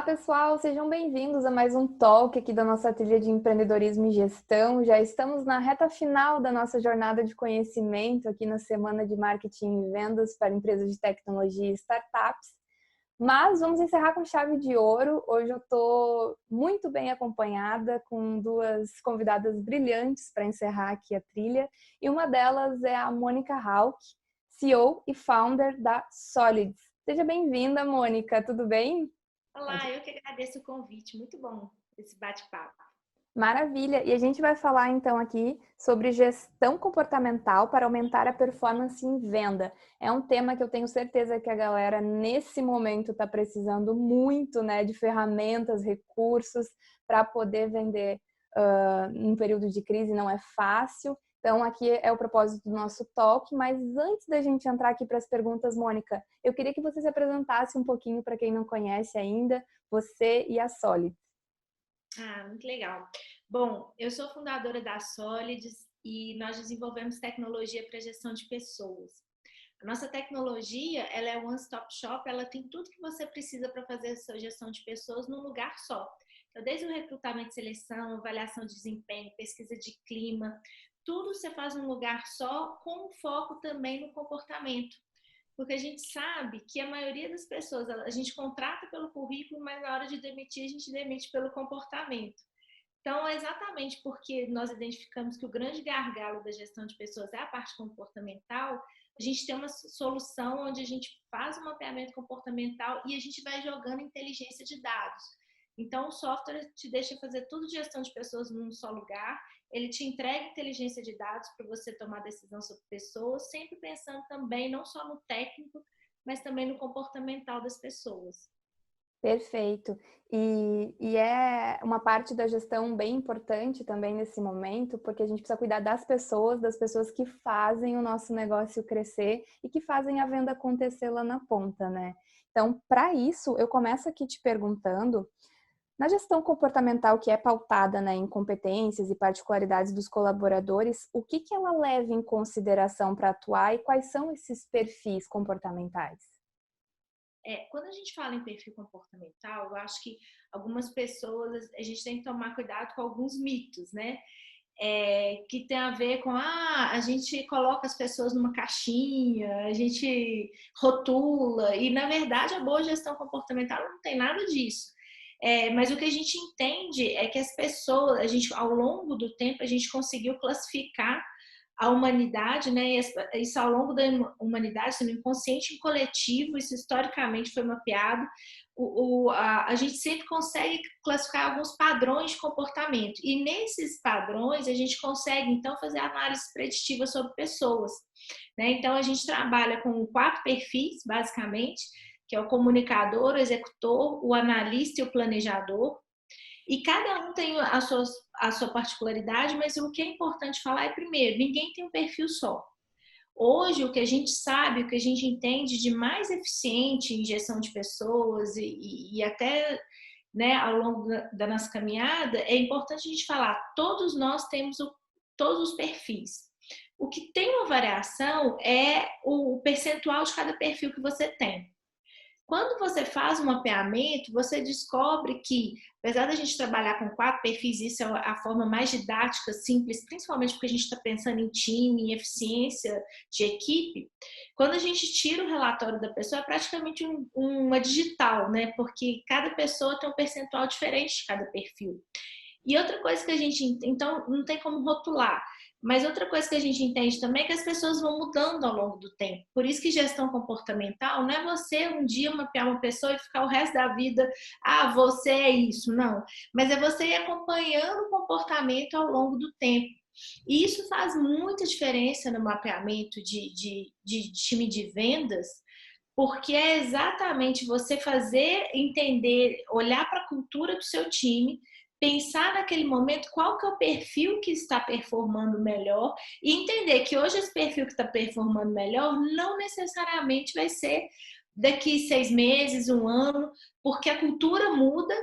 Olá, pessoal, sejam bem-vindos a mais um talk aqui da nossa trilha de empreendedorismo e gestão. Já estamos na reta final da nossa jornada de conhecimento aqui na Semana de Marketing e Vendas para empresas de tecnologia e startups. Mas vamos encerrar com chave de ouro. Hoje eu estou muito bem acompanhada com duas convidadas brilhantes para encerrar aqui a trilha. E uma delas é a Mônica Hauck, CEO e founder da Solids. Seja bem-vinda, Mônica, tudo bem? Olá, eu que agradeço o convite. Muito bom esse bate-papo. Maravilha! E a gente vai falar então aqui sobre gestão comportamental para aumentar a performance em venda. É um tema que eu tenho certeza que a galera nesse momento está precisando muito, né, de ferramentas, recursos para poder vender num período de crise, não é fácil. Então aqui é o propósito do nosso talk, mas antes da gente entrar aqui para as perguntas, Mônica, eu queria que você se apresentasse um pouquinho para quem não conhece ainda, você e a Solid. Muito legal. Bom, eu sou fundadora da Solids e nós desenvolvemos tecnologia para gestão de pessoas. A nossa tecnologia, ela é one-stop shop, ela tem tudo que você precisa para fazer a sua gestão de pessoas num lugar só. Então, desde o recrutamento e seleção, avaliação de desempenho, pesquisa de clima, tudo você faz num lugar só, com foco também no comportamento. Porque a gente sabe que a maioria das pessoas, a gente contrata pelo currículo, mas na hora de demitir, a gente demite pelo comportamento. Então, é exatamente porque nós identificamos que o grande gargalo da gestão de pessoas é a parte comportamental, a gente tem uma solução onde a gente faz um mapeamento comportamental e a gente vai jogando inteligência de dados. Então, o software te deixa fazer tudo de gestão de pessoas num só lugar, ele te entrega inteligência de dados para você tomar decisão sobre pessoas, sempre pensando também não só no técnico, mas também no comportamental das pessoas. Perfeito. E é uma parte da gestão bem importante também nesse momento, porque a gente precisa cuidar das pessoas que fazem o nosso negócio crescer e que fazem a venda acontecer lá na ponta, né? Então, para isso, eu começo aqui te perguntando, na gestão comportamental que é pautada, né, em competências e particularidades dos colaboradores, o que ela leva em consideração para atuar e quais são esses perfis comportamentais? Quando a gente fala em perfil comportamental, eu acho que algumas pessoas, a gente tem que tomar cuidado com alguns mitos, né? Que tem a ver com, a gente coloca as pessoas numa caixinha, a gente rotula, e na verdade a boa gestão comportamental não tem nada disso. Mas o que a gente entende é que as pessoas, ao longo do tempo, a gente conseguiu classificar a humanidade, né? Isso ao longo da humanidade, no inconsciente coletivo, isso historicamente foi mapeado. A gente sempre consegue classificar alguns padrões de comportamento e nesses padrões a gente consegue então fazer análise preditiva sobre pessoas, né? Então a gente trabalha com 4 perfis basicamente, que é o comunicador, o executor, o analista e o planejador. E cada um tem a sua particularidade, mas o que é importante falar é, primeiro, ninguém tem um perfil só. Hoje, o que a gente sabe, o que a gente entende de mais eficiente em gestão de pessoas e até, né, ao longo da nossa caminhada, é importante a gente falar, todos nós temos todos os perfis. O que tem uma variação é o percentual de cada perfil que você tem. Quando você faz um mapeamento, você descobre que, apesar da gente trabalhar com 4 perfis, isso é a forma mais didática, simples, principalmente porque a gente está pensando em time, em eficiência de equipe, quando a gente tira o relatório da pessoa, é praticamente uma digital, né? Porque cada pessoa tem um percentual diferente de cada perfil. E outra coisa que a gente, então, não tem como rotular. Mas outra coisa que a gente entende também é que as pessoas vão mudando ao longo do tempo. Por isso que gestão comportamental não é você um dia mapear uma pessoa e ficar o resto da vida, você é isso, não. Mas é você ir acompanhando o comportamento ao longo do tempo. E isso faz muita diferença no mapeamento de time de vendas, porque é exatamente você fazer entender, olhar para a cultura do seu time, pensar naquele momento qual que é o perfil que está performando melhor e entender que hoje esse perfil que está performando melhor não necessariamente vai ser daqui 6 meses, 1 ano, porque a cultura muda,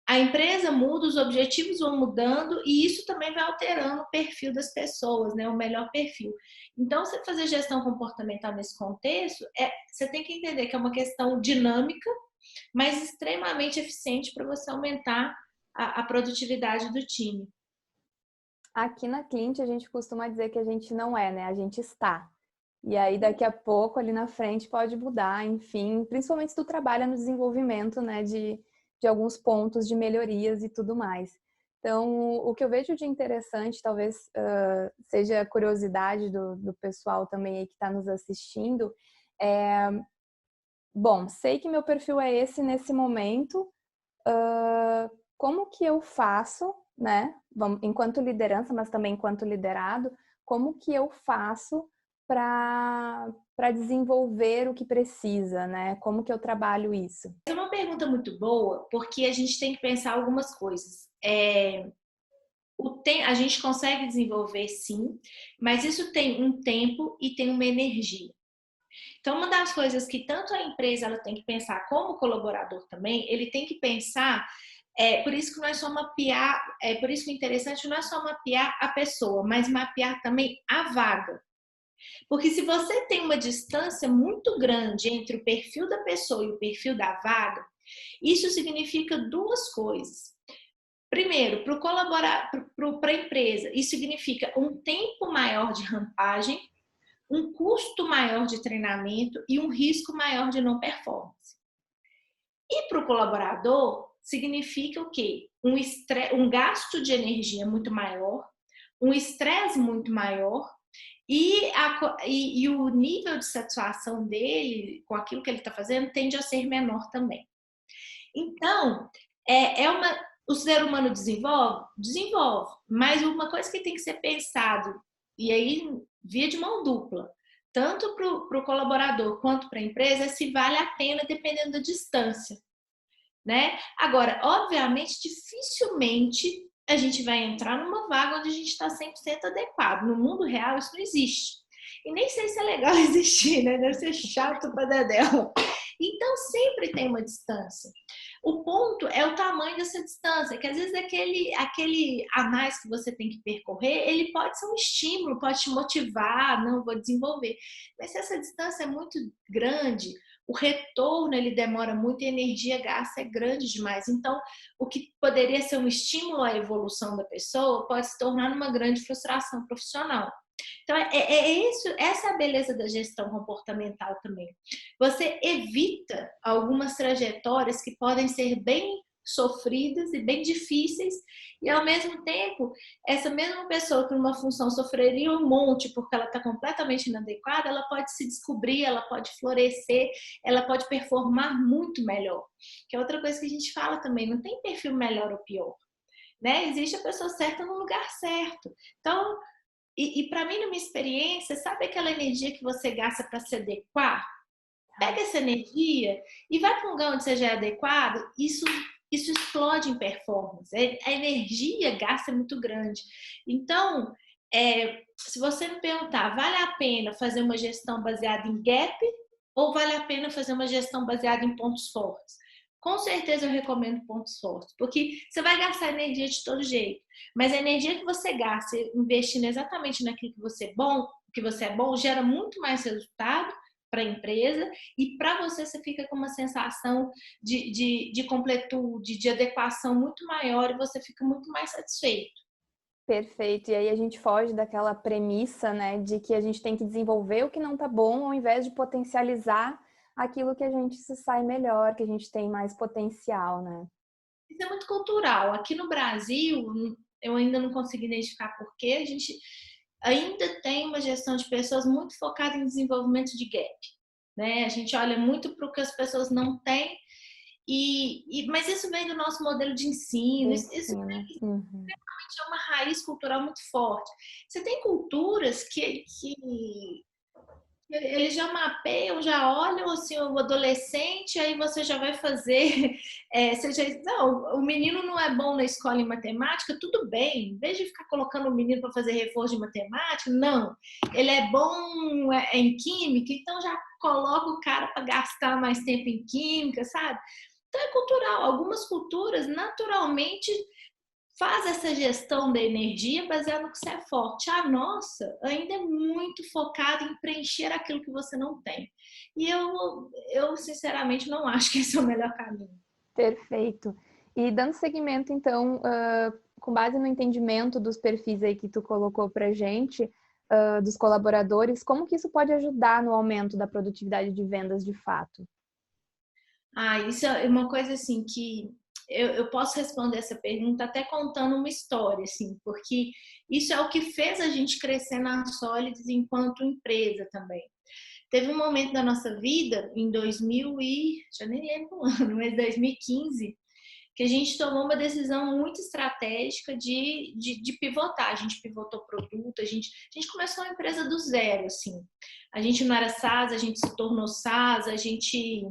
a empresa muda, os objetivos vão mudando e isso também vai alterando o perfil das pessoas, né? O melhor perfil. Então, você fazer gestão comportamental nesse contexto, você tem que entender que é uma questão dinâmica, mas extremamente eficiente para você aumentar a produtividade do time. Aqui na Clint a gente costuma dizer que a gente não é, né? A gente está. E aí daqui a pouco ali na frente pode mudar, enfim, principalmente se tu trabalha no desenvolvimento, né, de alguns pontos de melhorias e tudo mais. Então, o que eu vejo de interessante, talvez seja a curiosidade do pessoal também aí que está nos assistindo, é, bom, sei que meu perfil é esse nesse momento, como que eu faço, né, enquanto liderança, mas também enquanto liderado, como que eu faço para desenvolver o que precisa, né? Como que eu trabalho isso? É uma pergunta muito boa, porque a gente tem que pensar algumas coisas. A gente consegue desenvolver sim, mas isso tem um tempo e tem uma energia. Então, uma das coisas que tanto a empresa ela tem que pensar, como o colaborador também, ele tem que pensar, por isso que nós só mapear, por isso que o interessante não é só mapear a pessoa, mas mapear também a vaga. Porque se você tem uma distância muito grande entre o perfil da pessoa e o perfil da vaga, isso significa duas coisas. Primeiro, para a empresa, isso significa um tempo maior de rampagem, um custo maior de treinamento e um risco maior de não performance. E para o colaborador, significa o quê? Um gasto de energia muito maior, um estresse muito maior e o nível de satisfação dele com aquilo que ele está fazendo tende a ser menor também. Então, o ser humano desenvolve? Desenvolve, mas uma coisa que tem que ser pensado, e aí via de mão dupla, tanto para o colaborador quanto para a empresa, é se vale a pena dependendo da distância, né? Agora, obviamente, dificilmente a gente vai entrar numa vaga onde a gente está 100% adequado. No mundo real, isso não existe. E nem sei se é legal existir, né? Deve ser chato para dedéu. Então, sempre tem uma distância. O ponto é o tamanho dessa distância, que às vezes aquele a mais que você tem que percorrer, ele pode ser um estímulo, pode te motivar, não, vou desenvolver. Mas se essa distância é muito grande, o retorno ele demora muito e a energia gasta é grande demais. Então, o que poderia ser um estímulo à evolução da pessoa pode se tornar uma grande frustração profissional. Então, essa é a beleza da gestão comportamental também. Você evita algumas trajetórias que podem ser bem sofridas e bem difíceis, e ao mesmo tempo, essa mesma pessoa que numa função sofreria um monte porque ela está completamente inadequada, ela pode se descobrir, ela pode florescer, ela pode performar muito melhor. Que é outra coisa que a gente fala também, não tem perfil melhor ou pior, né? Existe a pessoa certa no lugar certo. Então, para mim, na minha experiência, sabe aquela energia que você gasta para se adequar? Pega essa energia e vai para um lugar onde seja adequado, isso explode em performance. A energia gasta é muito grande. Então, se você me perguntar, vale a pena fazer uma gestão baseada em gap ou vale a pena fazer uma gestão baseada em pontos fortes? Com certeza eu recomendo pontos fortes, porque você vai gastar energia de todo jeito, mas a energia que você gasta investindo exatamente naquilo que você é bom, gera muito mais resultado para a empresa e para você fica com uma sensação de completude, de adequação muito maior e você fica muito mais satisfeito. Perfeito. E aí a gente foge daquela premissa, né, de que a gente tem que desenvolver o que não tá bom, ao invés de potencializar aquilo que a gente se sai melhor, que a gente tem mais potencial, né? Isso é muito cultural. Aqui no Brasil, eu ainda não consegui identificar por quê, a gente ainda tem uma gestão de pessoas muito focada em desenvolvimento de gap, né? A gente olha muito para o que as pessoas não têm, mas isso vem do nosso modelo de ensino, isso é uma raiz cultural muito forte. Você tem culturas que eles já mapeiam, já olham assim, o adolescente, aí você já vai fazer. Não, o menino não é bom na escola em matemática, tudo bem, em vez de ficar colocando o menino para fazer reforço de matemática, não. Ele é bom em química, então já coloca o cara para gastar mais tempo em química, sabe? Então é cultural. Algumas culturas, naturalmente, faz essa gestão da energia baseada no que você é forte. A nossa ainda é muito focada em preencher aquilo que você não tem. E eu sinceramente, não acho que esse é o melhor caminho. Perfeito. E dando seguimento, então, com base no entendimento dos perfis aí que tu colocou pra gente, dos colaboradores, como que isso pode ajudar no aumento da produtividade de vendas de fato? Isso é uma coisa assim que eu posso responder essa pergunta até contando uma história, assim, porque isso é o que fez a gente crescer na Solids enquanto empresa também. Teve um momento da nossa vida, em 2000 e... já nem lembro o ano, mas 2015, que a gente tomou uma decisão muito estratégica de pivotar. A gente pivotou produto, a gente começou a empresa do zero, assim. A gente não era SaaS, a gente se tornou SaaS, a gente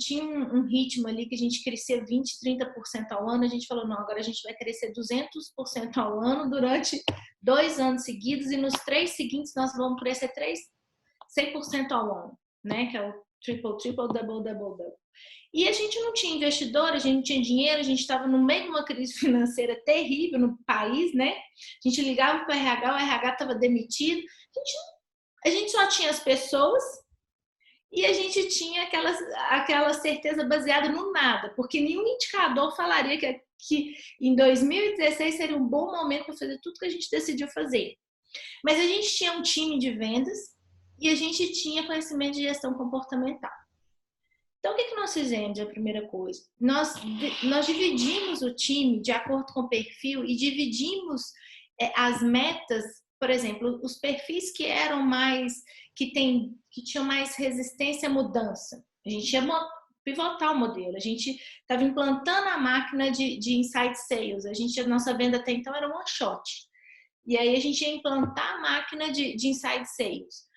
tinha um ritmo ali que a gente crescia 20%, 30% ao ano. A gente falou, não, agora a gente vai crescer 200% ao ano durante 2 anos seguidos, e nos 3 seguintes nós vamos crescer 100% ao ano, né? Que é o triple, triple, double, double, double. E a gente não tinha investidor, a gente não tinha dinheiro, a gente estava no meio de uma crise financeira terrível no país, né? A gente ligava para o RH estava demitido. A gente só tinha as pessoas e a gente tinha aquela certeza baseada no nada, porque nenhum indicador falaria que em 2016 seria um bom momento para fazer tudo que a gente decidiu fazer. Mas a gente tinha um time de vendas e a gente tinha conhecimento de gestão comportamental. Então, o que nós fizemos? A primeira coisa, nós dividimos o time de acordo com o perfil e dividimos as metas. Por exemplo, os perfis que eram mais, que tinham mais resistência à mudança. A gente ia pivotar o modelo. A gente estava implantando a máquina de inside sales. A nossa venda até então era one shot. E aí a gente ia implantar a máquina de inside sales.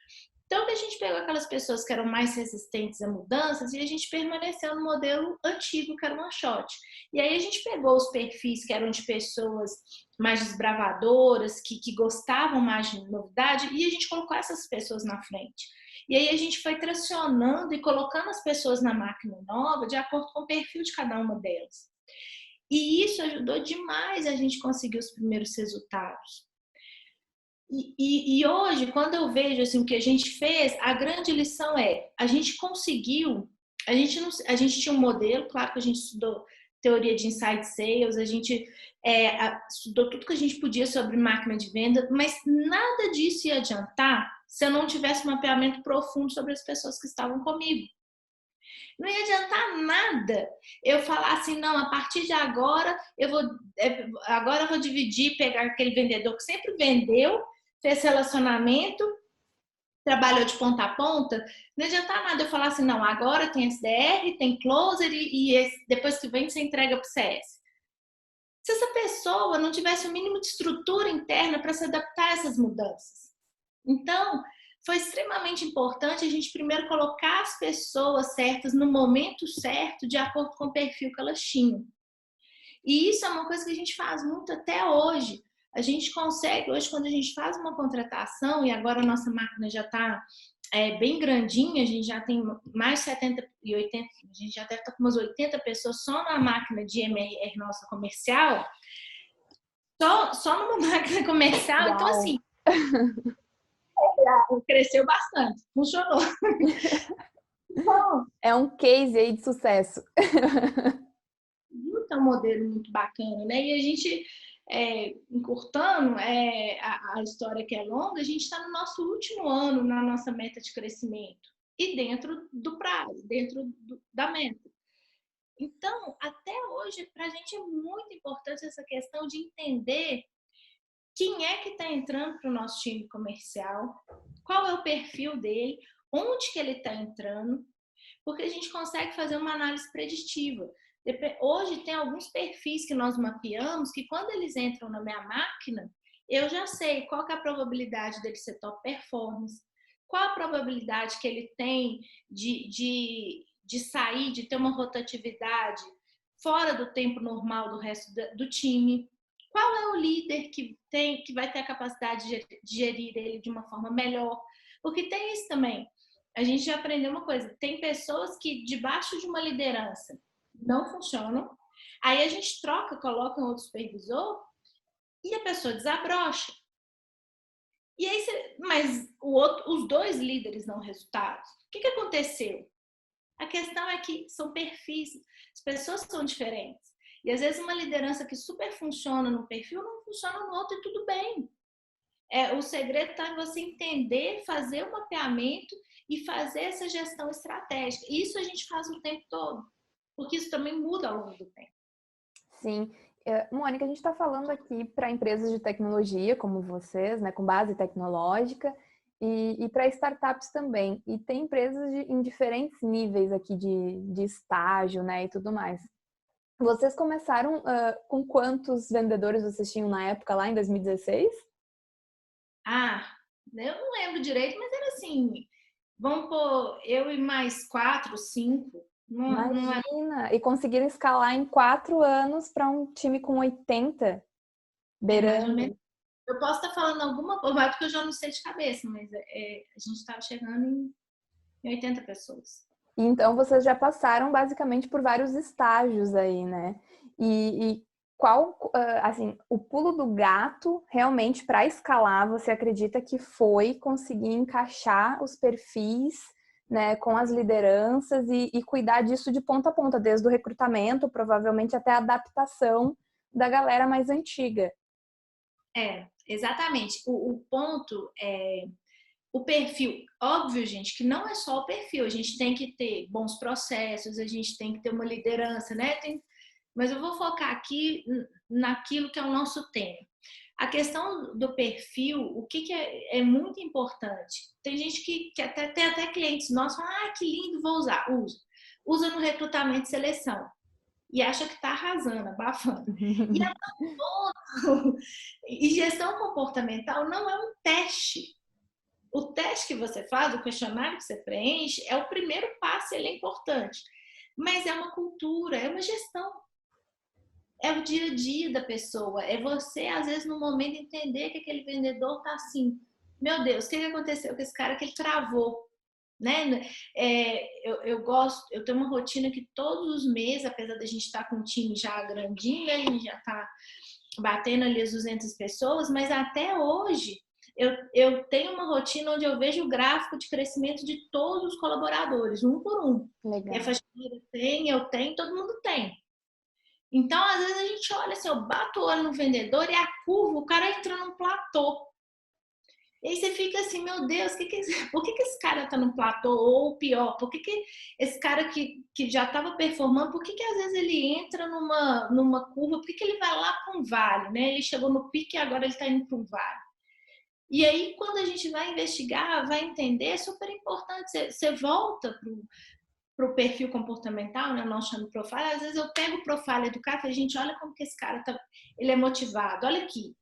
Então, a gente pegou aquelas pessoas que eram mais resistentes a mudanças e a gente permaneceu no modelo antigo, que era one shot. E aí a gente pegou os perfis que eram de pessoas mais desbravadoras, que gostavam mais de novidade, e a gente colocou essas pessoas na frente. E aí a gente foi tracionando e colocando as pessoas na máquina nova de acordo com o perfil de cada uma delas. E isso ajudou demais a gente conseguir os primeiros resultados. E hoje, quando eu vejo assim, o que a gente fez, a grande lição é, a gente conseguiu, a gente tinha um modelo, claro que a gente estudou teoria de inside sales, a gente estudou tudo que a gente podia sobre máquina de venda, mas nada disso ia adiantar se eu não tivesse um mapeamento profundo sobre as pessoas que estavam comigo. Não ia adiantar nada eu falar assim, não, a partir de agora eu vou dividir, pegar aquele vendedor que sempre vendeu, fez relacionamento, trabalhou de ponta a ponta. Não adianta nada eu falar assim, não, agora tem SDR, tem closer e depois que vem você entrega para o CS. Se essa pessoa não tivesse o mínimo de estrutura interna para se adaptar a essas mudanças. Então, foi extremamente importante a gente primeiro colocar as pessoas certas no momento certo, de acordo com o perfil que elas tinham. E isso é uma coisa que a gente faz muito até hoje. A gente consegue, hoje, quando a gente faz uma contratação, e agora a nossa máquina já está bem grandinha, a gente já tem mais de 70 e 80, a gente já deve estar com umas 80 pessoas só na máquina de MRR nossa comercial, só numa máquina comercial. Uau. Então, assim, cresceu bastante, funcionou. Então, é um case aí de sucesso. É um modelo muito bacana, né? E a gente, encurtando a história que é longa, a gente está no nosso último ano na nossa meta de crescimento e dentro do prazo, dentro da meta. Então, até hoje, para a gente é muito importante essa questão de entender quem é que está entrando para o nosso time comercial, qual é o perfil dele, onde que ele está entrando, porque a gente consegue fazer uma análise preditiva. Hoje tem alguns perfis que nós mapeamos que quando eles entram na minha máquina, eu já sei qual que é a probabilidade dele ser top performance, qual a probabilidade que ele tem de sair, de ter uma rotatividade fora do tempo normal do resto do time. Qual é o líder que vai ter a capacidade de gerir ele de uma forma melhor? Porque tem isso também. A gente já aprendeu uma coisa, tem pessoas que debaixo de uma liderança não funcionam, Aí a gente troca, coloca um outro supervisor e a pessoa desabrocha. E aí, mas os dois líderes dão resultados. O que aconteceu? A questão é que são perfis, as pessoas são diferentes. E às vezes uma liderança que super funciona no perfil não funciona no outro e tudo bem. O segredo está em você entender, fazer o mapeamento e fazer essa gestão estratégica. Isso a gente faz o tempo todo, porque isso também muda ao longo do tempo. Sim. Mônica, a gente está falando aqui para empresas de tecnologia, como vocês, né, com base tecnológica, e para startups também. E tem empresas em diferentes níveis aqui de estágio, né, e tudo mais. Vocês começaram com quantos vendedores vocês tinham na época, lá em 2016? Eu não lembro direito, mas era assim, vamos pôr eu e mais 4, 5. Imagina! E conseguiram escalar em 4 anos para um time com 80, Mais ou menos. beirando. Eu posso estar falando alguma coisa, porque eu já não sei de cabeça, mas a gente estava chegando em 80 pessoas. Então, vocês já passaram basicamente por vários estágios aí, né? E qual, assim, o pulo do gato realmente para escalar, você acredita que foi conseguir encaixar os perfis, né, com as lideranças e cuidar disso de ponta a ponta, desde o recrutamento, provavelmente até a adaptação da galera mais antiga? Exatamente. O ponto é o perfil. Óbvio, gente, que não é só o perfil. A gente tem que ter bons processos, a gente tem que ter uma liderança, né? Mas eu vou focar aqui naquilo que é o nosso tema. A questão do perfil, o que é muito importante. Tem gente que tem até clientes nossos falam, que lindo, vou usar. Usa no recrutamento e seleção. E acha que está arrasando, abafando. E, e gestão comportamental não é um teste. O teste que você faz, o questionário que você preenche, é o primeiro passo, ele é importante. Mas é uma cultura, é uma gestão. É o dia a dia da pessoa. É você, às vezes, no momento, entender que aquele vendedor tá assim, meu Deus, o que aconteceu com esse cara que ele travou? Né? Eu tenho uma rotina que todos os meses, apesar da gente estar com um time já grandinho, né? A gente já está batendo ali as 200 pessoas, mas até hoje eu tenho uma rotina onde eu vejo o gráfico de crescimento de todos os colaboradores, um por um. Legal. E a faxineira tem, eu tenho, todo mundo tem. Então, às vezes a gente olha assim, eu bato o olho no vendedor e a curva, o cara entra num platô. E aí você fica assim, meu Deus, por que esse cara tá no platô? Ou pior, por que esse cara que já estava performando, por que às vezes ele entra numa curva, por que ele vai lá para um vale, né? Ele chegou no pique e agora ele está indo para um vale. E aí, quando a gente vai investigar, vai entender, é super importante. Você volta para o perfil comportamental, né? Nós chamamos de profile. Às vezes eu pego o profile do cara e falo, gente, olha como que esse cara ele é motivado. Olha aqui,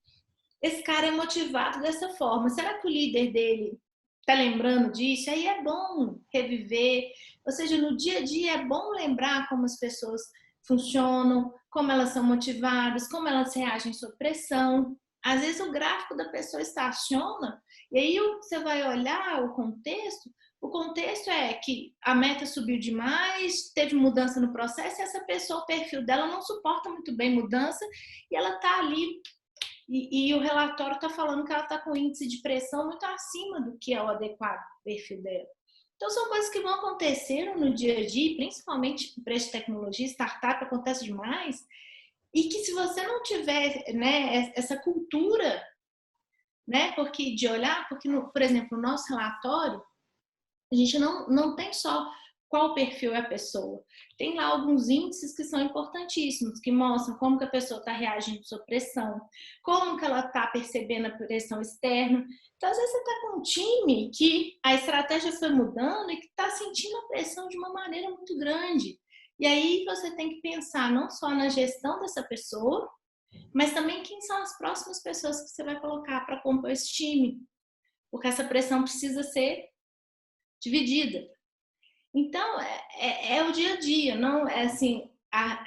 esse cara é motivado dessa forma. Será que o líder dele está lembrando disso? Aí é bom reviver. Ou seja, no dia a dia é bom lembrar como as pessoas funcionam, como elas são motivadas, como elas reagem sob pressão. Às vezes o gráfico da pessoa estaciona e aí você vai olhar o contexto é que a meta subiu demais, teve mudança no processo e essa pessoa, o perfil dela não suporta muito bem mudança e ela está ali e o relatório está falando que ela está com índice de pressão muito acima do que é o adequado perfil dela. Então, são coisas que vão acontecer no dia a dia, principalmente em empresa de tecnologia, startup, acontece demais, e que se você não tiver, né, essa cultura, né, porque de olhar, porque, por exemplo, no nosso relatório, a gente não tem só qual perfil é a pessoa. Tem lá alguns índices que são importantíssimos, que mostram como que a pessoa está reagindo sob pressão, como que ela está percebendo a pressão externa. Então, às vezes, você está com um time que a estratégia foi mudando e que está sentindo a pressão de uma maneira muito grande. E aí você tem que pensar não só na gestão dessa pessoa, mas também quem são as próximas pessoas que você vai colocar para compor esse time. Porque essa pressão precisa ser dividida. Então, é o dia a dia, não é assim,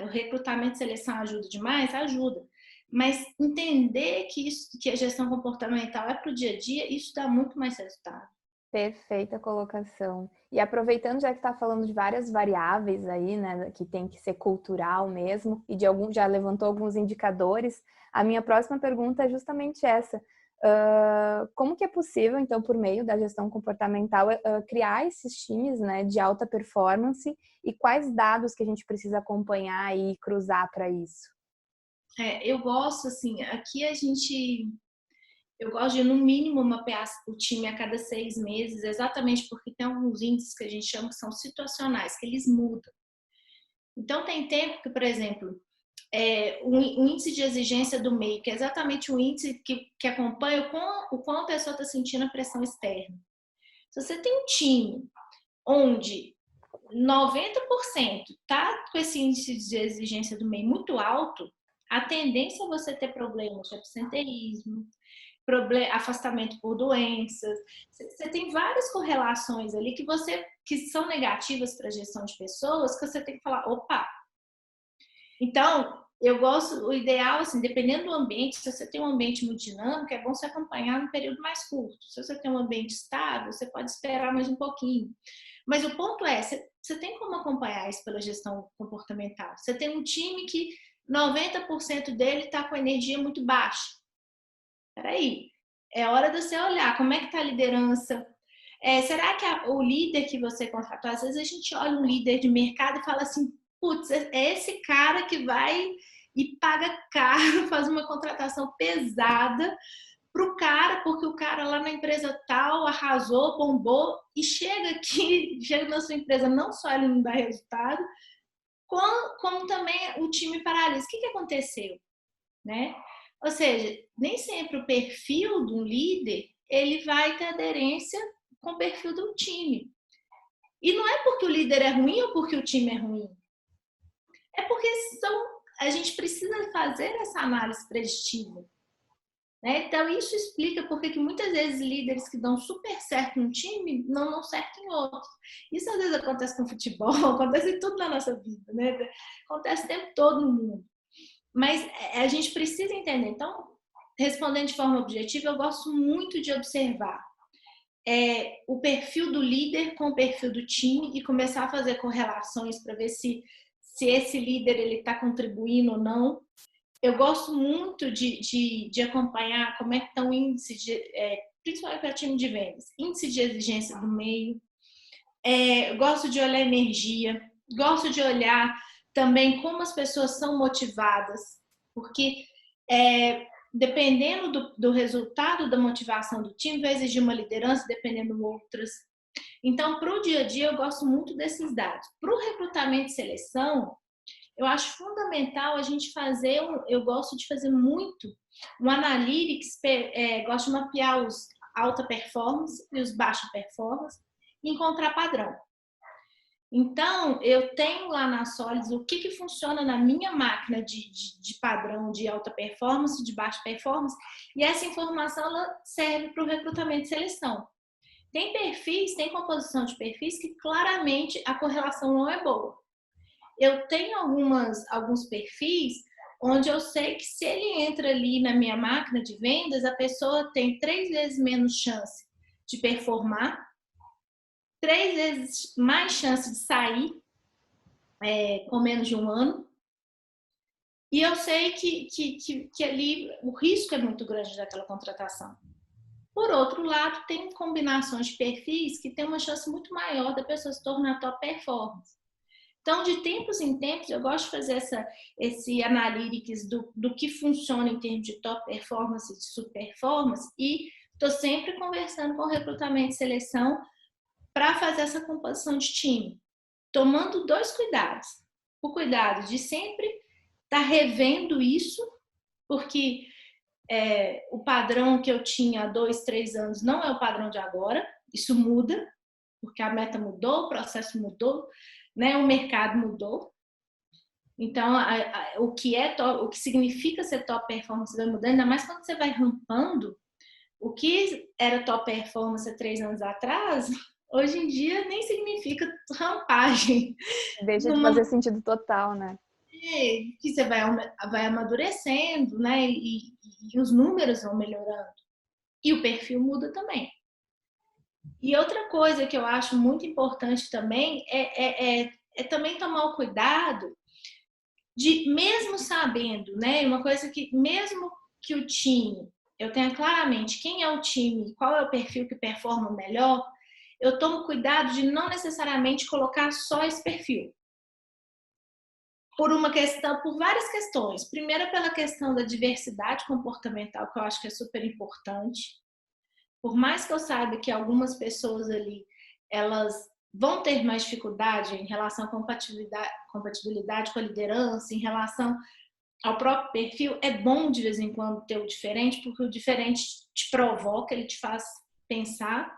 o recrutamento e seleção ajuda demais? Ajuda. Mas entender que a gestão comportamental é para o dia a dia, isso dá muito mais resultado. Perfeita colocação. E aproveitando, já que está falando de várias variáveis aí, né, que tem que ser cultural mesmo, e de algum, já levantou alguns indicadores, a minha próxima pergunta é justamente essa. Como que é possível, então, por meio da gestão comportamental, criar esses times, né, de alta performance, e quais dados que a gente precisa acompanhar e cruzar para isso? Eu gosto, assim, eu gosto de, no mínimo, mapear o time a cada 6 meses, exatamente porque tem alguns índices que a gente chama que são situacionais, que eles mudam. Então, tem tempo que, por exemplo, o índice de exigência do MEI, que é exatamente o índice que acompanha o quão a pessoa está sentindo a pressão externa. Se você tem um time onde 90% está com esse índice de exigência do MEI muito alto, a tendência é você ter problemas de absenteísmo, afastamento por doenças. Você tem várias correlações ali que são negativas para a gestão de pessoas, que você tem que falar, opa. Então, eu gosto, o ideal, assim, dependendo do ambiente, se você tem um ambiente muito dinâmico, é bom você acompanhar num período mais curto. Se você tem um ambiente estável, você pode esperar mais um pouquinho. Mas o ponto é, você tem como acompanhar isso pela gestão comportamental. Você tem um time que 90% dele está com energia muito baixa. Peraí, é hora de você olhar como é que está a liderança. Será que o líder que você contratou, às vezes a gente olha um líder de mercado e fala assim, putz, é esse cara que vai e paga caro, faz uma contratação pesada pro cara, porque o cara lá na empresa tal arrasou, bombou, e chega aqui, chega na sua empresa, não só ele não dá resultado, como também o time paralisa. O que aconteceu? Né? Ou seja, nem sempre o perfil do líder ele vai ter aderência com o perfil do time. E não é porque o líder é ruim ou porque o time é ruim. É porque a gente precisa fazer essa análise preditiva. Né? Então, isso explica porque que muitas vezes líderes que dão super certo em um time não dão certo em outro. Isso às vezes acontece com futebol, acontece em tudo na nossa vida. Né? Acontece o tempo todo no mundo. Mas a gente precisa entender. Então, respondendo de forma objetiva, eu gosto muito de observar o perfil do líder com o perfil do time e começar a fazer correlações para ver se esse líder ele está contribuindo ou não. Eu gosto muito de acompanhar como é que está o índice, principalmente para time de vendas, índice de exigência do meio. Eu gosto de olhar energia, gosto de olhar também como as pessoas são motivadas, porque dependendo do resultado da motivação do time, vai exigir uma liderança, dependendo de outras. Então, para o dia a dia, eu gosto muito desses dados. Para o recrutamento e seleção, eu acho fundamental a gente fazer, eu gosto de fazer muito um analytics, gosto de mapear os alta performance e os baixa performance e encontrar padrão. Então, eu tenho lá na Solids o que funciona na minha máquina de padrão de alta performance, de baixa performance, e essa informação ela serve para o recrutamento e seleção. Tem perfis, tem composição de perfis que claramente a correlação não é boa. Eu tenho alguns perfis onde eu sei que se ele entra ali na minha máquina de vendas, a pessoa tem 3 vezes menos chance de performar, 3 vezes mais chance de sair com menos de um ano. E eu sei que ali o risco é muito grande daquela contratação. Por outro lado, tem combinações de perfis que tem uma chance muito maior da pessoa se tornar top performance. Então, de tempos em tempos, eu gosto de fazer esse analytics do que funciona em termos de top performance e de super performance e estou sempre conversando com o recrutamento e seleção para fazer essa composição de time, tomando 2 cuidados. O cuidado de sempre estar revendo isso, porque o padrão que eu tinha há 2, 3 anos não é o padrão de agora, isso muda, porque a meta mudou, o processo mudou, né? O mercado mudou. Então, o que significa ser top performance vai mudando, ainda mais quando você vai rampando. O que era top performance há 3 anos atrás, hoje em dia nem significa rampagem. Deixa de fazer sentido total, né? Que você vai amadurecendo, né? E os números vão melhorando. E o perfil muda também. E outra coisa que eu acho muito importante também é também tomar o cuidado de, mesmo sabendo, né? Uma coisa que, mesmo que o time, eu tenha claramente quem é o time, qual é o perfil que performa melhor, eu tomo cuidado de não necessariamente colocar só esse perfil. Por várias questões. Primeiro, pela questão da diversidade comportamental, que eu acho que é super importante. Por mais que eu saiba que algumas pessoas ali, elas vão ter mais dificuldade em relação à compatibilidade com a liderança, em relação ao próprio perfil, é bom de vez em quando ter o diferente, porque o diferente te provoca, ele te faz pensar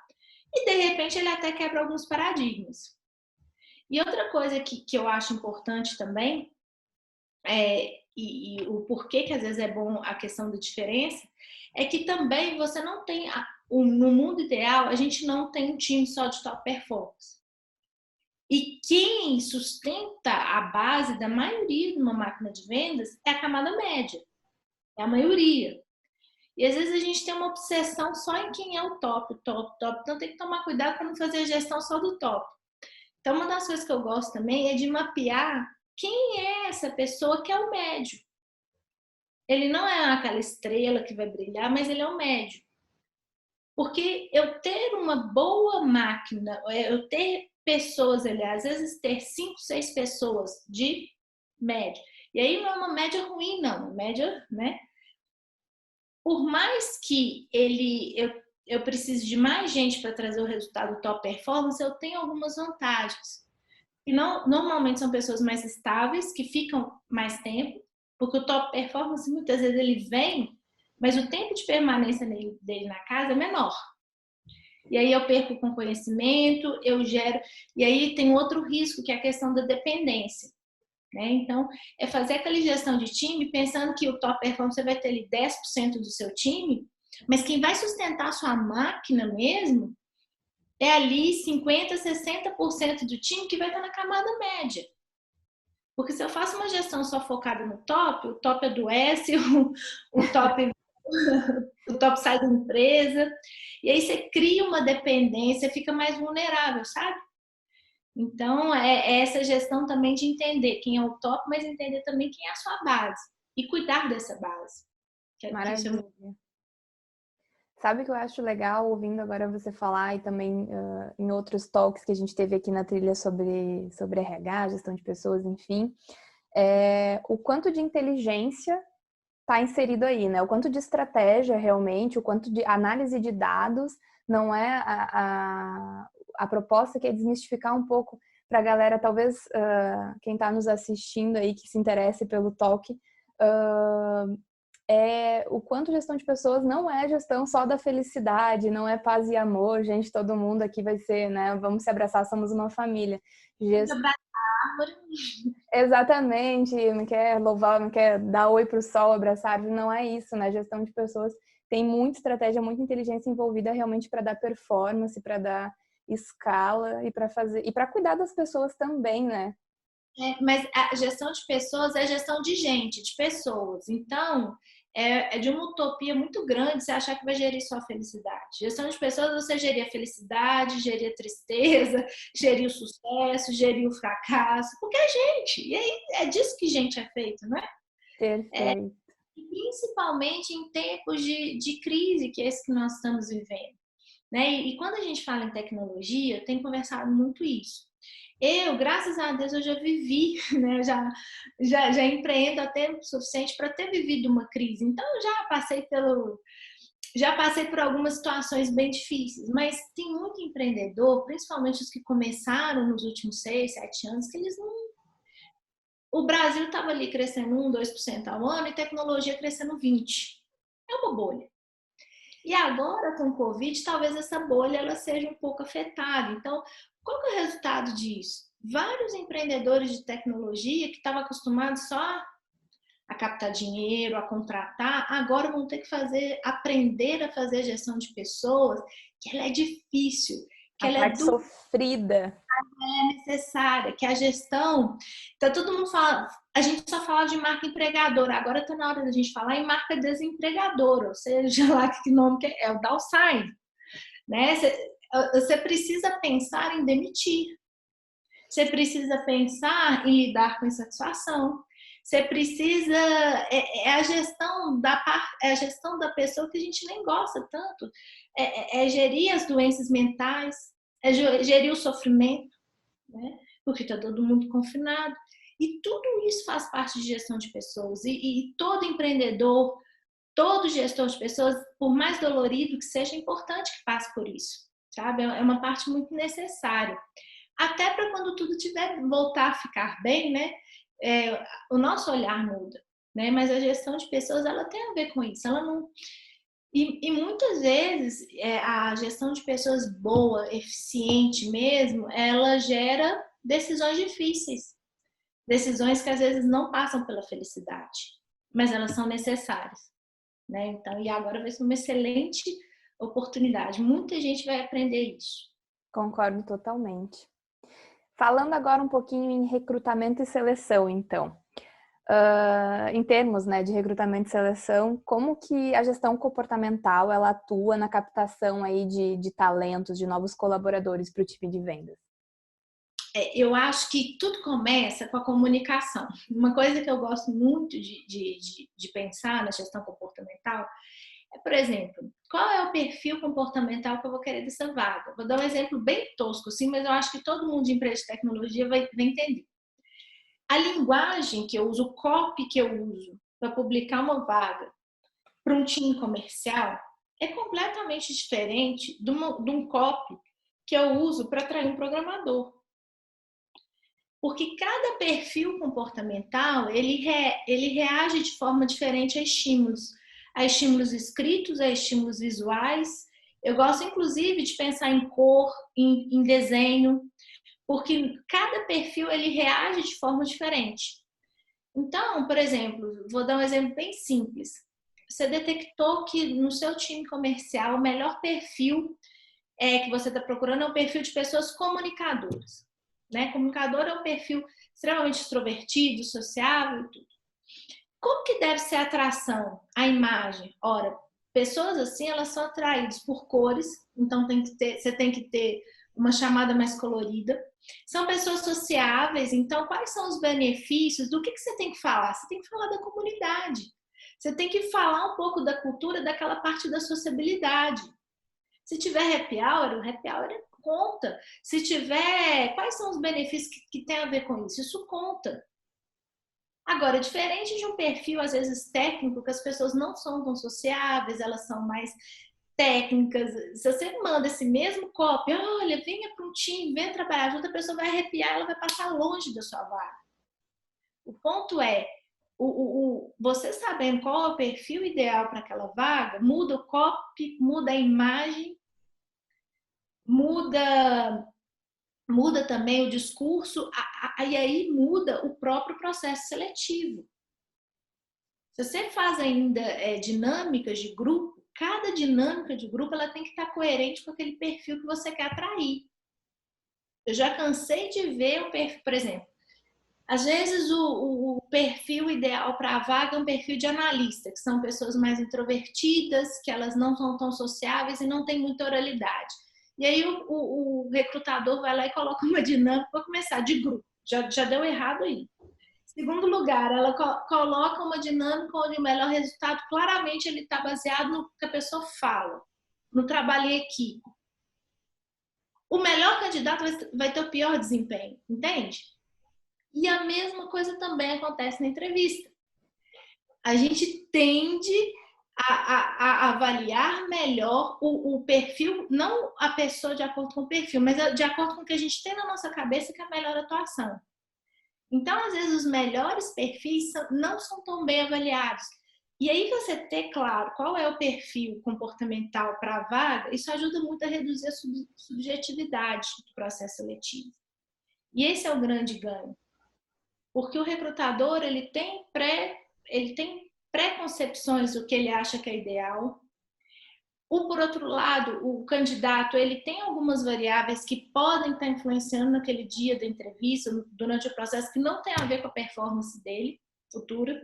e de repente ele até quebra alguns paradigmas. E outra coisa que eu acho importante também, e o porquê que às vezes é bom a questão da diferença, é que também você não tem, no mundo ideal, a gente não tem um time só de top performance. E quem sustenta a base da maioria de uma máquina de vendas é a camada média, é a maioria. E às vezes a gente tem uma obsessão só em quem é o top, top, top. Então tem que tomar cuidado para não fazer a gestão só do top. Então uma das coisas que eu gosto também é de mapear quem é essa pessoa que é o médio. Ele não é aquela estrela que vai brilhar, mas ele é o médio. Porque eu ter uma boa máquina, eu ter pessoas ali, às vezes ter 5, 6 pessoas de média. E aí não é uma média ruim, não. Média, né? Por mais que eu precise de mais gente para trazer o resultado top performance, eu tenho algumas vantagens. E não, normalmente são pessoas mais estáveis, que ficam mais tempo, porque o top performance muitas vezes ele vem, mas o tempo de permanência dele na casa é menor. E aí eu perco com conhecimento, eu gero. E aí tem outro risco, que é a questão da dependência. Né? Então, é fazer aquela gestão de time pensando que o top performance você vai ter ali 10% do seu time, mas quem vai sustentar a sua máquina mesmo é ali 50%, 60% do time que vai estar na camada média. Porque se eu faço uma gestão só focada no top, o top adoece, o top sai da empresa, e aí você cria uma dependência, fica mais vulnerável, sabe? Então, é essa gestão também de entender quem é o top, mas entender também quem é a sua base. E cuidar dessa base. Maravilha. Sabe o que eu acho legal ouvindo agora você falar e também em outros talks que a gente teve aqui na trilha sobre RH, gestão de pessoas, enfim, o quanto de inteligência está inserido aí, né? O quanto de estratégia realmente, o quanto de análise de dados, não é a proposta que é desmistificar um pouco para a galera, talvez quem está nos assistindo aí, que se interesse pelo talk, o quanto gestão de pessoas não é gestão só da felicidade, não é paz e amor, gente, todo mundo aqui vai ser, né? Vamos se abraçar, somos uma família. Exatamente, não quer louvar, não quer dar oi pro sol, abraçar a árvore, não é isso, né? Gestão de pessoas tem muita estratégia, muita inteligência envolvida realmente para dar performance, para dar escala e para fazer e para cuidar das pessoas também, né? Mas a gestão de pessoas é gestão de gente, de pessoas. Então, é de uma utopia muito grande você achar que vai gerir só a felicidade. Gestão de pessoas, você gerir a felicidade, gerir a tristeza, gerir o sucesso, gerir o fracasso, porque é gente. E aí é disso que gente é feito, não é? Perfeito. Principalmente em tempos de crise, que é esse que nós estamos vivendo. Né? E quando a gente fala em tecnologia, eu tenho conversado muito isso. Eu, graças a Deus, eu já vivi, né? Já empreendo até o suficiente para ter vivido uma crise. Então, eu já passei por algumas situações bem difíceis, mas tem muito empreendedor, principalmente os que começaram nos últimos 6, 7 anos, que eles não. O Brasil estava ali crescendo 1, 2% ao ano e tecnologia crescendo 20%. É uma bolha. E agora, com o Covid, talvez essa bolha ela seja um pouco afetada. Então, qual que é o resultado disso? Vários empreendedores de tecnologia que estavam acostumados só a captar dinheiro, a contratar, agora vão ter que aprender a fazer gestão de pessoas, que ela é difícil, que ela é sofrida. É necessária, que a gestão. Então, todo mundo fala, a gente só fala de marca empregadora, agora está na hora da gente falar em marca desempregadora, ou seja, lá que nome que é o downside. Né? Você precisa pensar em demitir. Você precisa pensar em lidar com insatisfação. Você precisa é a gestão é a gestão da pessoa que a gente nem gosta tanto. É gerir as doenças mentais, é gerir o sofrimento, né? Porque está todo mundo confinado. E tudo isso faz parte de gestão de pessoas. E todo empreendedor, todo gestor de pessoas, por mais dolorido que seja, é importante que passe por isso, sabe? É uma parte muito necessária. Até para quando tudo tiver voltar a ficar bem, né? O nosso olhar muda, né? Mas a gestão de pessoas, ela tem a ver com isso. Ela não... E muitas vezes a gestão de pessoas boa, eficiente mesmo, ela gera decisões difíceis. Decisões que às vezes não passam pela felicidade, mas elas são necessárias, né? Então, e agora vai ser uma excelente oportunidade. Muita gente vai aprender isso. Concordo totalmente. Falando agora um pouquinho em recrutamento e seleção, então. Em termos, né, de recrutamento e seleção, como que a gestão comportamental ela atua na captação aí de talentos, de novos colaboradores para o time de vendas? Eu acho que tudo começa com a comunicação. Uma coisa que eu gosto muito de pensar na gestão comportamental é, por exemplo, qual é o perfil comportamental que eu vou querer dessa vaga? Vou dar um exemplo bem tosco, assim, mas eu acho que todo mundo de empresa de tecnologia vai entender. A linguagem que eu uso, o copy que eu uso para publicar uma vaga para um time comercial é completamente diferente de um copy que eu uso para atrair um programador. Porque cada perfil comportamental, ele reage de forma diferente a estímulos escritos, a estímulos visuais. Eu gosto, inclusive, de pensar em cor, em desenho, porque cada perfil, ele reage de forma diferente. Então, por exemplo, vou dar um exemplo bem simples. Você detectou que no seu time comercial, o melhor perfil que você está procurando é um perfil de pessoas comunicadoras. Né? Comunicador é um perfil extremamente extrovertido, sociável e tudo. Como que deve ser a atração, a imagem? Ora, pessoas assim, elas são atraídas por cores, então você tem que ter uma chamada mais colorida. São pessoas sociáveis, então quais são os benefícios? Do que você tem que falar? Você tem que falar da comunidade. Você tem que falar um pouco da cultura, daquela parte da sociabilidade. Se tiver happy hour, o happy hour conta. Se tiver, quais são os benefícios que tem a ver com isso? Isso conta. Agora, diferente de um perfil, às vezes, técnico, que as pessoas não são tão sociáveis, elas são mais técnicas. Se você manda esse mesmo copy, olha, venha para um time, venha trabalhar junto, a pessoa vai arrepiar, ela vai passar longe da sua vaga. O ponto é, você sabendo qual é o perfil ideal para aquela vaga, muda o copy, muda a imagem, muda também o discurso, e aí muda o próprio processo seletivo. Se você faz ainda dinâmicas de grupo, cada dinâmica de grupo ela tem que estar coerente com aquele perfil que você quer atrair. Eu já cansei de ver o perfil, por exemplo, às vezes o perfil ideal para a vaga é um perfil de analista, que são pessoas mais introvertidas, que elas não são tão sociáveis e não têm muita oralidade. E aí o recrutador vai lá e coloca uma dinâmica, vou começar de grupo, já deu errado aí. Segundo lugar, ela coloca uma dinâmica onde o melhor resultado claramente ele está baseado no que a pessoa fala, no trabalho em equipe. O melhor candidato vai ter o pior desempenho, entende? E a mesma coisa também acontece na entrevista. A gente tende a avaliar melhor o perfil, não a pessoa de acordo com o perfil, mas de acordo com o que a gente tem na nossa cabeça que é a melhor atuação. Então, às vezes, os melhores perfis não são tão bem avaliados. E aí, você ter claro qual é o perfil comportamental para a vaga, isso ajuda muito a reduzir a subjetividade do processo seletivo. E esse é o grande ganho. Porque o recrutador, ele tem preconcepções do que ele acha que é ideal. Por outro lado, o candidato ele tem algumas variáveis que podem estar influenciando naquele dia da entrevista, durante o processo, que não tem a ver com a performance dele, futura.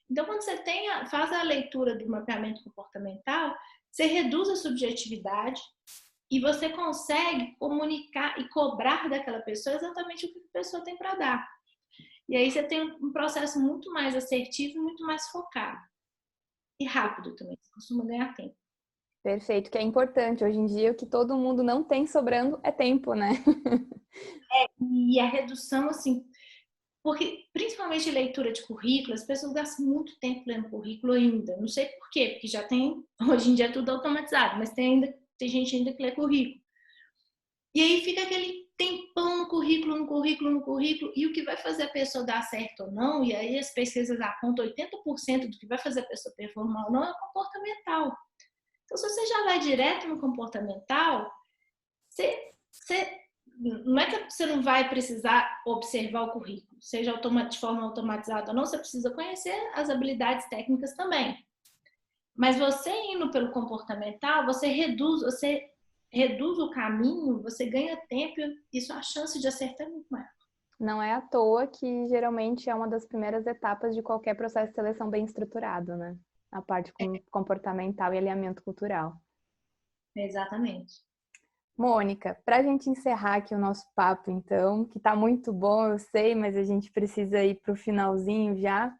Então, quando você faz a leitura do mapeamento comportamental, você reduz a subjetividade, e você consegue comunicar e cobrar daquela pessoa exatamente o que a pessoa tem para dar. E aí você tem um processo muito mais assertivo, muito mais focado. E rápido também, você costuma ganhar tempo. Perfeito, que é importante. Hoje em dia, o que todo mundo não tem sobrando é tempo, né? E a redução, assim, porque principalmente leitura de currículo, as pessoas gastam muito tempo lendo currículo ainda. Não sei por quê, porque já tem, hoje em dia é tudo automatizado, mas tem gente ainda que lê currículo. E aí fica aquele tempão no currículo, no currículo, no currículo, e o que vai fazer a pessoa dar certo ou não, e aí as pesquisas apontam 80% do que vai fazer a pessoa performar ou não é comportamental. Então, se você já vai direto no comportamental, você não é que você não vai precisar observar o currículo, seja de forma automatizada ou não, você precisa conhecer as habilidades técnicas também. Mas você indo pelo comportamental, você reduz o caminho, você ganha tempo e sua chance de acertar é muito maior. Não é à toa que geralmente é uma das primeiras etapas de qualquer processo de seleção bem estruturado, né? A parte comportamental e alinhamento cultural. Exatamente. Mônica, para a gente encerrar aqui o nosso papo, então, que está muito bom, eu sei, mas a gente precisa ir para o finalzinho já.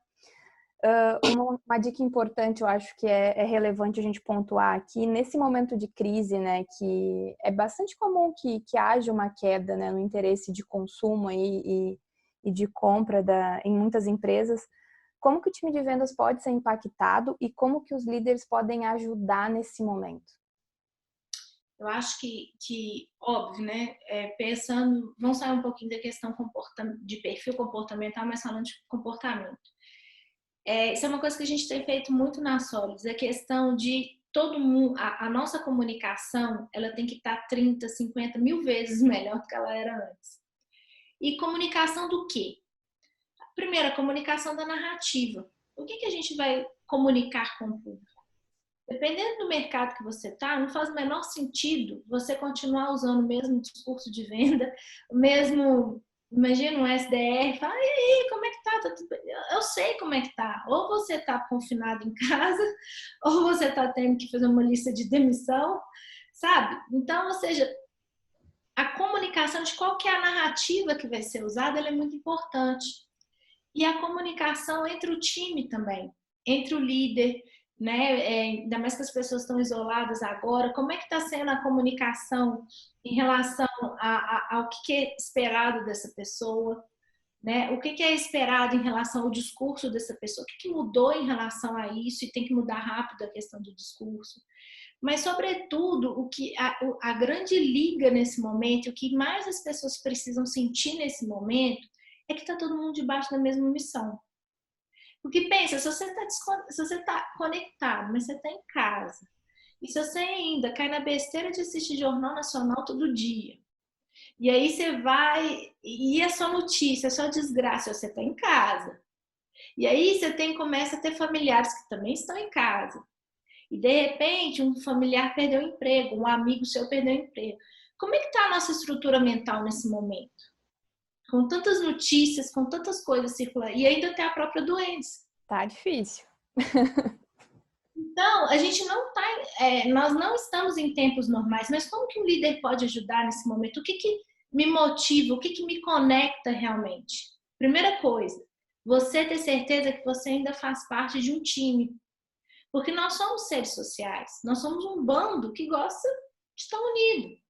Uma dica importante, eu acho que é relevante a gente pontuar aqui, nesse momento de crise, né, que é bastante comum que haja uma queda, né, no interesse de consumo e de compra em muitas empresas, como que o time de vendas pode ser impactado e como que os líderes podem ajudar nesse momento? Eu acho que óbvio, né? Pensando, vamos sair um pouquinho da questão de perfil comportamental, mas falando de comportamento. Isso é uma coisa que a gente tem feito muito na Solids, a questão de todo mundo, a nossa comunicação, ela tem que estar 30, 50 mil vezes melhor do que ela era antes. E comunicação do quê? Primeiro, a comunicação da narrativa. O que a gente vai comunicar com o público? Dependendo do mercado que você está, não faz o menor sentido você continuar usando o mesmo discurso de venda, o mesmo. Imagina um SDR, fala, e aí, como é que tá? Tá tudo bem? Eu sei como é que tá. Ou você tá confinado em casa, ou você tá tendo que fazer uma lista de demissão, sabe? Então, ou seja, a comunicação de qual que é a narrativa que vai ser usada, ela é muito importante. E a comunicação entre o time também, entre o líder, né? Ainda mais que as pessoas estão isoladas agora, como é que está sendo a comunicação em relação ao que é esperado dessa pessoa, né? O que é esperado em relação ao discurso dessa pessoa, o que mudou em relação a isso e tem que mudar rápido a questão do discurso. Mas, sobretudo, o que a grande liga nesse momento, o que mais as pessoas precisam sentir nesse momento, é que está todo mundo debaixo da mesma missão. Porque pensa, se você tá conectado, mas você está em casa, e se você ainda cai na besteira de assistir Jornal Nacional todo dia, e aí você vai, e é só notícia, é só desgraça, você está em casa. E aí começa a ter familiares que também estão em casa. E de repente um familiar perdeu o emprego, um amigo seu perdeu o emprego. Como é que está a nossa estrutura mental nesse momento? Com tantas notícias, com tantas coisas circulando, e ainda tem a própria doença. Tá difícil. Então, a gente não tá, nós não estamos em tempos normais, mas como que um líder pode ajudar nesse momento? O que me motiva? O que me conecta realmente? Primeira coisa, você ter certeza que você ainda faz parte de um time. Porque nós somos seres sociais, nós somos um bando que gosta de estar unido.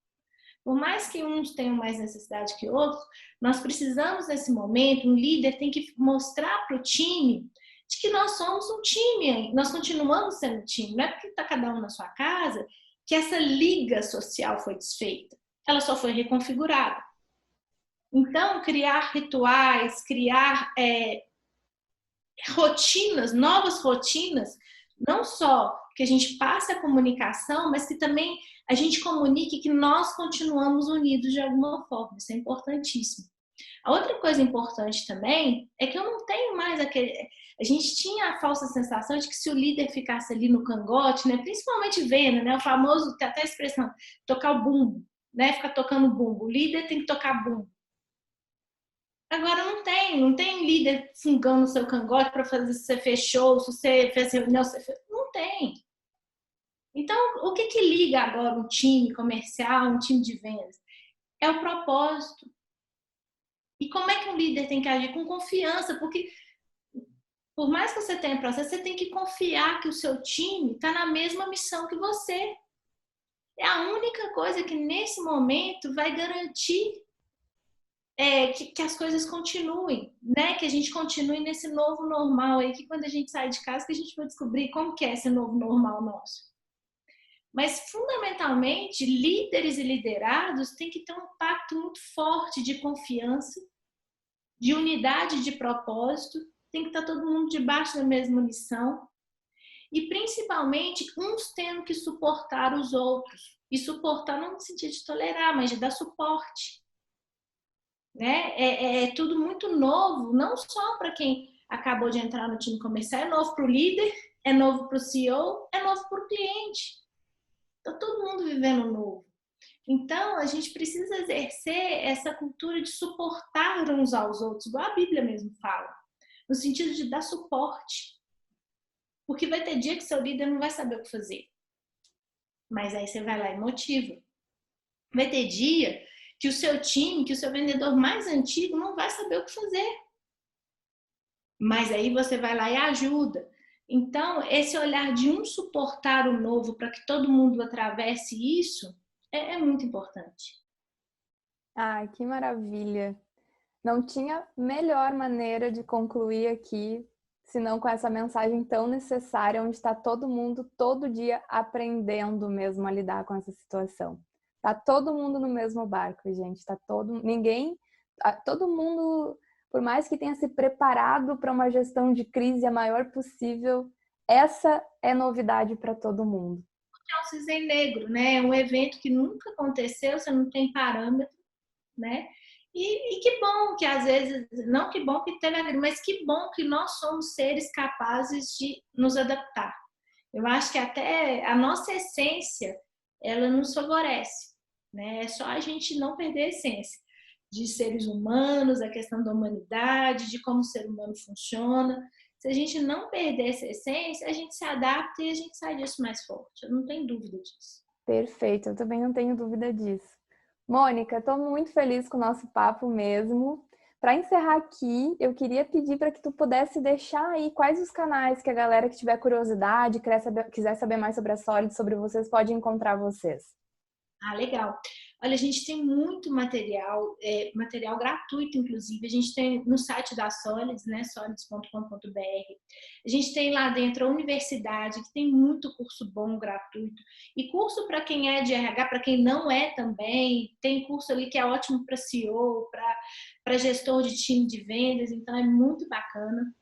Por mais que uns tenham mais necessidade que outros, nós precisamos nesse momento, um líder tem que mostrar para o time de que nós somos um time, nós continuamos sendo um time. Não é porque está cada um na sua casa que essa liga social foi desfeita, ela só foi reconfigurada. Então, criar rituais, criar rotinas, novas rotinas, não só que a gente passe a comunicação, mas que também a gente comunique que nós continuamos unidos de alguma forma. Isso é importantíssimo. A outra coisa importante também é que eu não tenho mais aquele. A gente tinha a falsa sensação de que se o líder ficasse ali no cangote, né, principalmente vendo, né, o famoso, tem até a expressão, tocar o bumbo, né, ficar tocando bumbo. O líder tem que tocar bumbo. Agora não tem líder fungando o seu cangote para fazer se você fechou, se você fez reunião, não tem. Então, o que liga agora um time comercial, um time de vendas? É o propósito. E como é que um líder tem que agir? Com confiança, porque por mais que você tenha processo, você tem que confiar que o seu time está na mesma missão que você. É a única coisa que nesse momento vai garantir que as coisas continuem, né? Que a gente continue nesse novo normal aí, que quando a gente sai de casa, que a gente vai descobrir como que é esse novo normal nosso. Mas, fundamentalmente, líderes e liderados têm que ter um pacto muito forte de confiança, de unidade de propósito, tem que estar todo mundo debaixo da mesma missão e, principalmente, uns tendo que suportar os outros. E suportar não no sentido de tolerar, mas de dar suporte. Né? É tudo muito novo, não só para quem acabou de entrar no time comercial, é novo para o líder, é novo para o CEO, é novo para o cliente. Está todo mundo vivendo novo. Então, a gente precisa exercer essa cultura de suportar uns aos outros, igual a Bíblia mesmo fala, no sentido de dar suporte. Porque vai ter dia que seu líder não vai saber o que fazer. Mas aí você vai lá e motiva. Vai ter dia que o seu time, que o seu vendedor mais antigo não vai saber o que fazer. Mas aí você vai lá e ajuda. Então, esse olhar de um suportar o novo para que todo mundo atravesse isso é muito importante. Ai, que maravilha! Não tinha melhor maneira de concluir aqui, senão com essa mensagem tão necessária, onde está todo mundo todo dia aprendendo mesmo a lidar com essa situação. Tá todo mundo no mesmo barco, gente. Todo mundo, por mais que tenha se preparado para uma gestão de crise a maior possível, essa é novidade para todo mundo. É o Cisne Negro, né? É um evento que nunca aconteceu, você não tem parâmetro, né? E que bom que às vezes, não que bom que teve a crise, mas que bom que nós somos seres capazes de nos adaptar. Eu acho que até a nossa essência, ela nos favorece, né? É só a gente não perder a essência de seres humanos, a questão da humanidade, de como o ser humano funciona. Se a gente não perder essa essência, a gente se adapta e a gente sai disso mais forte. Eu não tenho dúvida disso. Perfeito, eu também não tenho dúvida disso. Mônica, estou muito feliz com o nosso papo mesmo. Para encerrar aqui, eu queria pedir para que tu pudesse deixar aí quais os canais que a galera que tiver curiosidade, quiser saber mais sobre a Solid, sobre vocês, pode encontrar vocês. Ah, legal. Olha, a gente tem muito material, material gratuito, inclusive. A gente tem no site da Solids, né, solids.com.br. A gente tem lá dentro a universidade, que tem muito curso bom, gratuito. E curso para quem é de RH, para quem não é também. Tem curso ali que é ótimo para CEO, para gestor de time de vendas, então é muito bacana.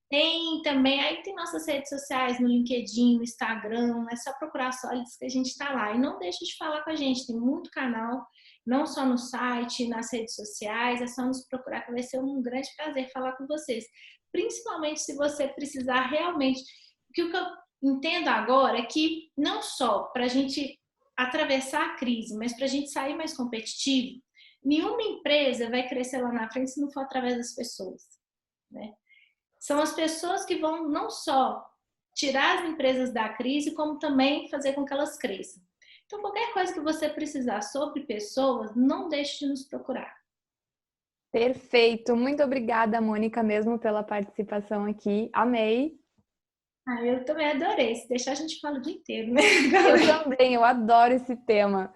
Tem também, aí tem nossas redes sociais no LinkedIn, no Instagram, é só procurar Solids que a gente está lá. E não deixe de falar com a gente, tem muito canal, não só no site, nas redes sociais, é só nos procurar que vai ser um grande prazer falar com vocês. Principalmente se você precisar realmente, porque o que eu entendo agora é que não só para a gente atravessar a crise, mas para a gente sair mais competitivo, nenhuma empresa vai crescer lá na frente se não for através das pessoas, né? São as pessoas que vão não só tirar as empresas da crise, como também fazer com que elas cresçam. Então, qualquer coisa que você precisar sobre pessoas, não deixe de nos procurar. Perfeito. Muito obrigada, Mônica, mesmo pela participação aqui. Amei. Ah, eu também adorei. Se deixar, a gente fala o dia inteiro, né? Eu também, eu adoro esse tema.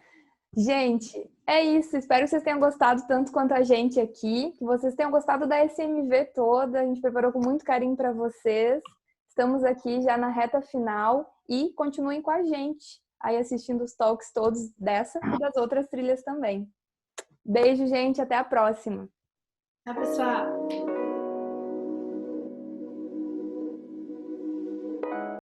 Gente, é isso. Espero que vocês tenham gostado tanto quanto a gente aqui, que vocês tenham gostado da SMV toda. A gente preparou com muito carinho para vocês. Estamos aqui já na reta final e continuem com a gente aí assistindo os talks todos dessa e das outras trilhas também. Beijo, gente. Até a próxima. Tá, pessoal?